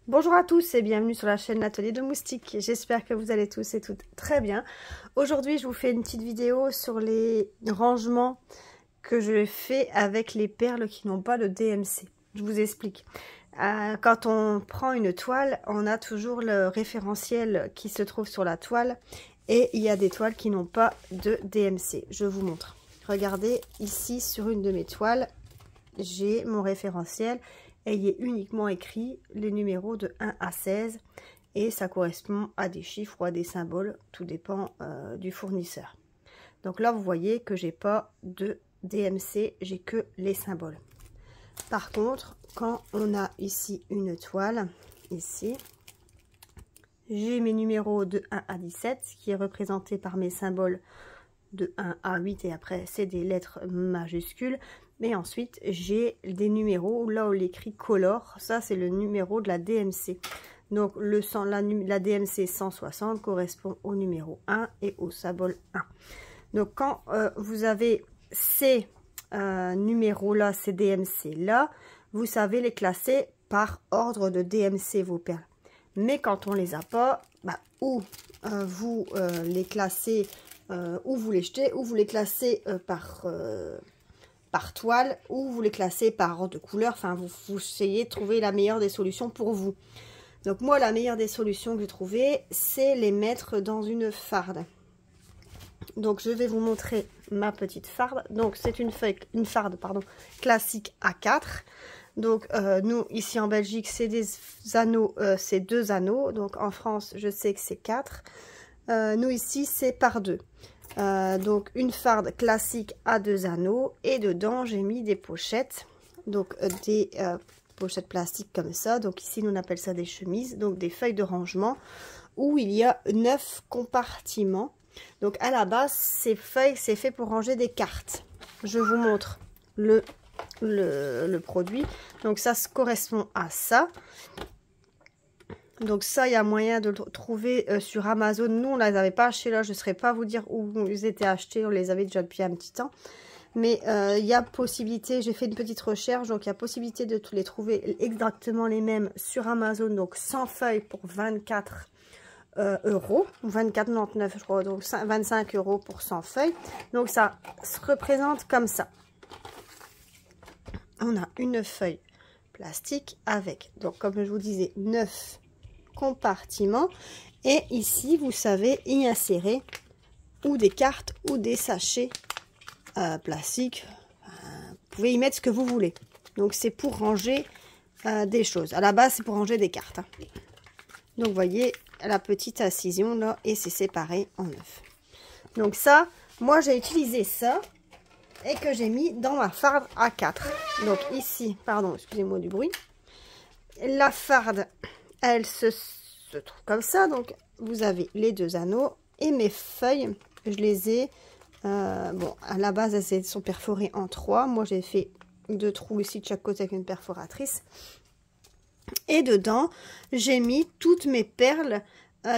Bonjour à tous et bienvenue sur la chaîne L'Atelier de Moustique. J'espère que vous allez tous et toutes très bien. Aujourd'hui, je vous fais une petite vidéo sur les rangements que je fais avec les perles qui n'ont pas de DMC. Je vous explique. Quand on prend une toile, on a toujours le référentiel qui se trouve sur la toile et il y a des toiles qui n'ont pas de DMC. Je vous montre. Regardez ici sur une de mes toiles, j'ai mon référentiel. Et il y est uniquement écrit les numéros de 1 à 16 et ça correspond à des chiffres ou à des symboles, tout dépend du fournisseur. Donc là vous voyez que j'ai pas de DMC, j'ai que les symboles. Par contre, quand on a ici une toile, ici, j'ai mes numéros de 1 à 17 qui est représenté par mes symboles de 1 à 8 et après c'est des lettres majuscules. Mais ensuite, j'ai des numéros, là où l'écrit color, ça c'est le numéro de la DMC. Donc la DMC 160 correspond au numéro 1 et au symbole 1. Donc quand vous avez ces numéros-là, ces DMC-là, vous savez les classer par ordre de DMC, vos perles. Mais quand on les a pas, ou vous les classez, ou vous les jetez, ou vous les classez par toile, ou vous les classez par ordre de couleur. Enfin, vous essayez de trouver la meilleure des solutions pour vous. Donc moi, la meilleure des solutions que j'ai trouvées, c'est les mettre dans une farde. Donc je vais vous montrer ma petite farde. Donc c'est une farde classique A4. Donc nous ici en Belgique, c'est des anneaux, c'est 2 anneaux. Donc en France, je sais que c'est 4. Nous ici, c'est par 2. Donc une farde classique à 2 anneaux et dedans j'ai mis des pochettes, donc des pochettes plastiques comme ça. Donc ici nous on appelle ça des chemises, donc des feuilles de rangement où il y a 9 compartiments. Donc à la base ces feuilles c'est fait pour ranger des cartes. Je vous montre le produit. Donc ça correspond à ça. Donc ça, il y a moyen de le trouver sur Amazon. Nous, on ne les avait pas achetés là. Je ne saurais pas vous dire où ils étaient achetés. On les avait déjà depuis un petit temps. Mais il y a possibilité, j'ai fait une petite recherche. Donc il y a possibilité de les trouver exactement les mêmes sur Amazon. Donc 100 feuilles pour 24 euros. 24,99 je crois. Donc 25 euros pour 100 feuilles. Donc ça se représente comme ça. On a une feuille plastique avec, donc comme je vous disais, 9 compartiments et ici vous savez y insérer ou des cartes ou des sachets plastiques. Vous pouvez y mettre ce que vous voulez. Donc c'est pour ranger des choses. À la base c'est pour ranger des cartes. Donc vous voyez la petite incision là et c'est séparé en 9. Donc ça, moi j'ai utilisé ça et que j'ai mis dans ma farde A4. Donc ici, pardon, excusez-moi du bruit. La farde, elle se trouve comme ça. Donc vous avez les 2 anneaux et mes feuilles, je les ai, bon, à la base elles sont perforées en 3. Moi j'ai fait 2 trous ici de chaque côté avec une perforatrice. Et dedans, j'ai mis toutes mes perles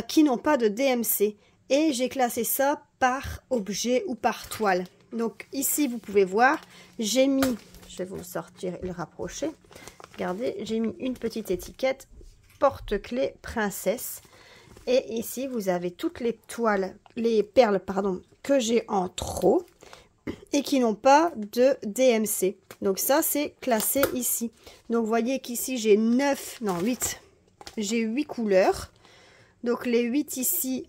qui n'ont pas de DMC. Et j'ai classé ça par objet ou par toile. Donc ici, vous pouvez voir, j'ai mis, je vais vous le sortir et le rapprocher. Regardez, j'ai mis une petite étiquette porte-clés princesse. Et ici, vous avez toutes les toiles, les perles, pardon, que j'ai en trop et qui n'ont pas de DMC. Donc ça, c'est classé ici. Donc vous voyez qu'ici, j'ai 8. J'ai 8 couleurs. Donc les 8 ici,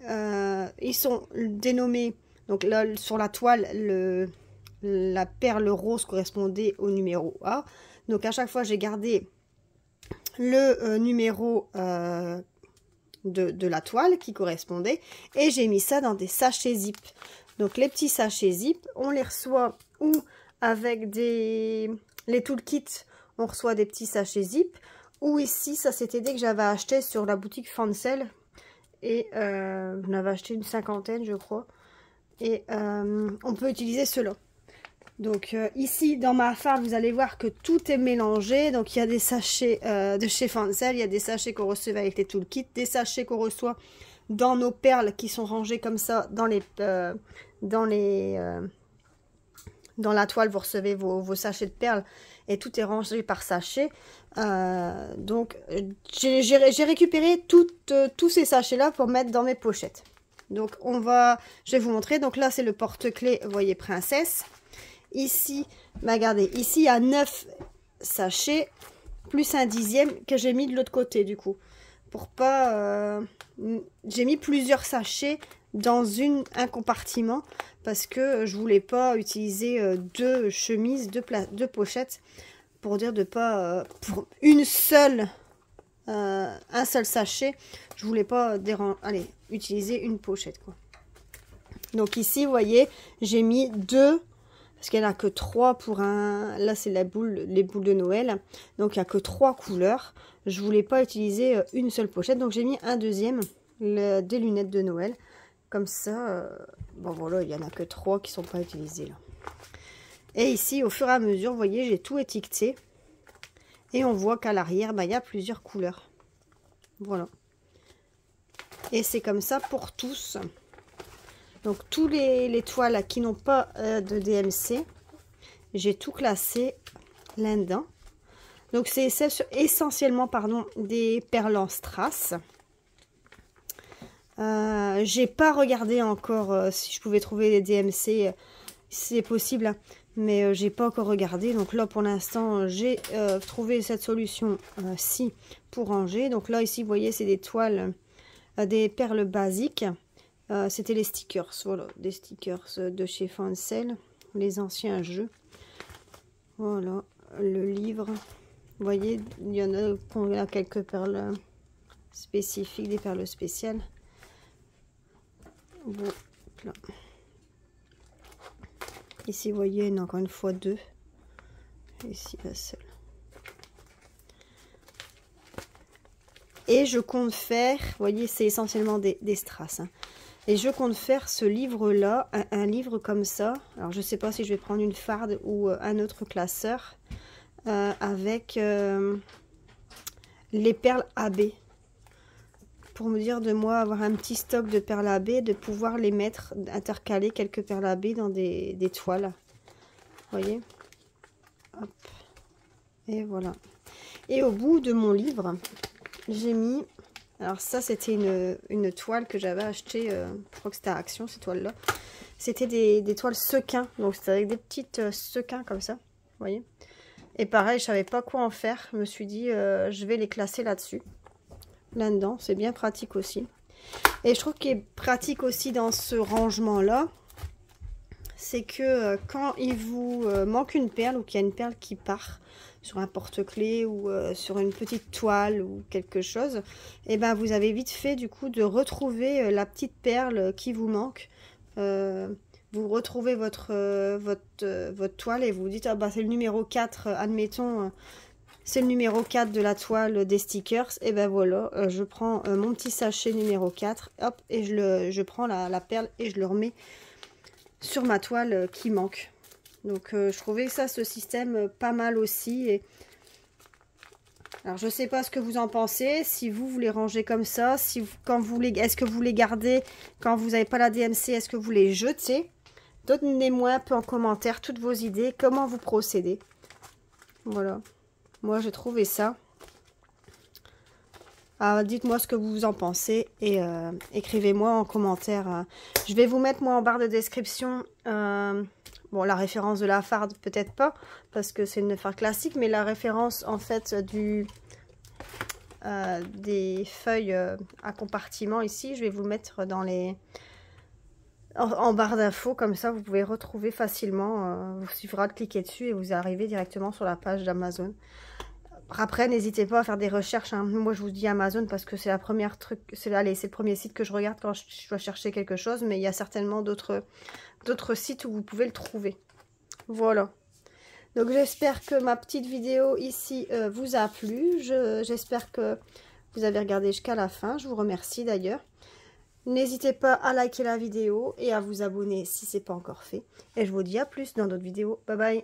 ils sont dénommés. Donc là, sur la toile, la perle rose correspondait au numéro A. Donc à chaque fois, j'ai gardé le numéro de la toile qui correspondait. Et j'ai mis ça dans des sachets zip. Donc les petits sachets zip, on les reçoit ou avec les toolkits, on reçoit des petits sachets zip. Ou ici, ça c'était dès que j'avais acheté sur la boutique Fancel. Et on avait acheté une 50aine, je crois. Et on peut utiliser cela. Donc ici dans ma farde, vous allez voir que tout est mélangé. Donc il y a des sachets de chez Fancel, il y a des sachets qu'on recevait avec les toolkits, des sachets qu'on reçoit dans nos perles qui sont rangées comme ça dans la toile. Vous recevez vos sachets de perles et tout est rangé par sachet. Donc j'ai récupéré tous ces sachets là pour mettre dans mes pochettes. Donc je vais vous montrer. Donc là c'est le porte-clés, vous voyez, princesse. Ici, regardez, ici il y a 9 sachets plus un 10e que j'ai mis de l'autre côté du coup. Pour pas... j'ai mis plusieurs sachets dans un compartiment parce que je voulais pas utiliser 2 chemises, 2 pochettes, pour dire de pas... pour un seul sachet, je voulais pas utiliser une pochette, quoi. Donc ici, vous voyez, j'ai mis 2... parce qu'il n'y en a que 3 pour un... Là, c'est les boules de Noël. Donc, il n'y a que 3 couleurs. Je ne voulais pas utiliser une seule pochette. Donc, j'ai mis un deuxième, des lunettes de Noël. Comme ça, bon, voilà, il n'y en a que 3 qui ne sont pas utilisées, là. Et ici, au fur et à mesure, vous voyez, j'ai tout étiqueté. Et on voit qu'à l'arrière, il y a plusieurs couleurs. Voilà. Et c'est comme ça pour tous. Donc tous les toiles qui n'ont pas de DMC, j'ai tout classé là-dedans. Donc c'est essentiellement des perles en strass. J'ai pas regardé encore si je pouvais trouver des DMC, si c'est possible, hein, mais j'ai pas encore regardé. Donc là pour l'instant j'ai trouvé cette solution-ci pour ranger. Donc là ici vous voyez c'est des toiles, des perles basiques. C'était les stickers, voilà, des stickers de chez Fancel, les anciens jeux. Voilà, le livre. Vous voyez, il y en a quelques perles spécifiques, des perles spéciales. Voilà. Ici, vous voyez, il y en a encore une fois 2. Ici, la seule. Et je compte faire, vous voyez, c'est essentiellement des strass, hein. Et je compte faire ce livre-là, un livre comme ça. Alors, je ne sais pas si je vais prendre une farde ou un autre classeur. Avec les perles AB. Pour me dire de moi avoir un petit stock de perles AB, de pouvoir les mettre, intercaler quelques perles AB dans des toiles. Vous voyez? Hop. Et voilà. Et au bout de mon livre, j'ai mis... Alors ça, c'était une toile que j'avais achetée, je crois que c'était à Action, ces toiles-là. C'était des toiles sequins, donc c'était avec des petites sequins comme ça, vous voyez. Et pareil, je savais pas quoi en faire, je me suis dit, je vais les classer là-dessus, là-dedans, c'est bien pratique aussi. Et je trouve qu'il est pratique aussi dans ce rangement-là, c'est que quand il vous manque une perle ou qu'il y a une perle qui part sur un porte-clés ou sur une petite toile ou quelque chose, et ben vous avez vite fait du coup de retrouver la petite perle qui vous manque. Vous retrouvez votre toile et vous dites, ah bah c'est le numéro 4, admettons, c'est le numéro 4 de la toile des stickers, et ben voilà, je prends mon petit sachet numéro 4, hop, et je prends la perle et je le remets sur ma toile qui manque. Donc je trouvais ça, ce système, pas mal aussi. Et... alors je sais pas ce que vous en pensez, si vous les rangez comme ça, si vous, est-ce que vous les gardez quand vous n'avez pas la DMC, est-ce que vous les jetez? Donnez-moi un peu en commentaire toutes vos idées, comment vous procédez. Voilà, moi j'ai trouvé ça. Dites-moi ce que vous en pensez et écrivez-moi en commentaire. Je vais vous mettre moi en barre de description bon, la référence de la farde peut-être pas parce que c'est une farde classique, mais la référence en fait des feuilles à compartiment ici, je vais vous le mettre dans en barre d'infos, comme ça vous pouvez retrouver facilement. Il suffira de cliquer dessus et vous arrivez directement sur la page d'Amazon. Après, n'hésitez pas à faire des recherches, hein. Moi, je vous dis Amazon parce que c'est la première truc, c'est le premier site que je regarde quand je dois chercher quelque chose, mais il y a certainement d'autres sites où vous pouvez le trouver. Voilà. Donc, j'espère que ma petite vidéo ici vous a plu. J'espère que vous avez regardé jusqu'à la fin. Je vous remercie d'ailleurs. N'hésitez pas à liker la vidéo et à vous abonner si ce n'est pas encore fait. Et je vous dis à plus dans d'autres vidéos. Bye bye.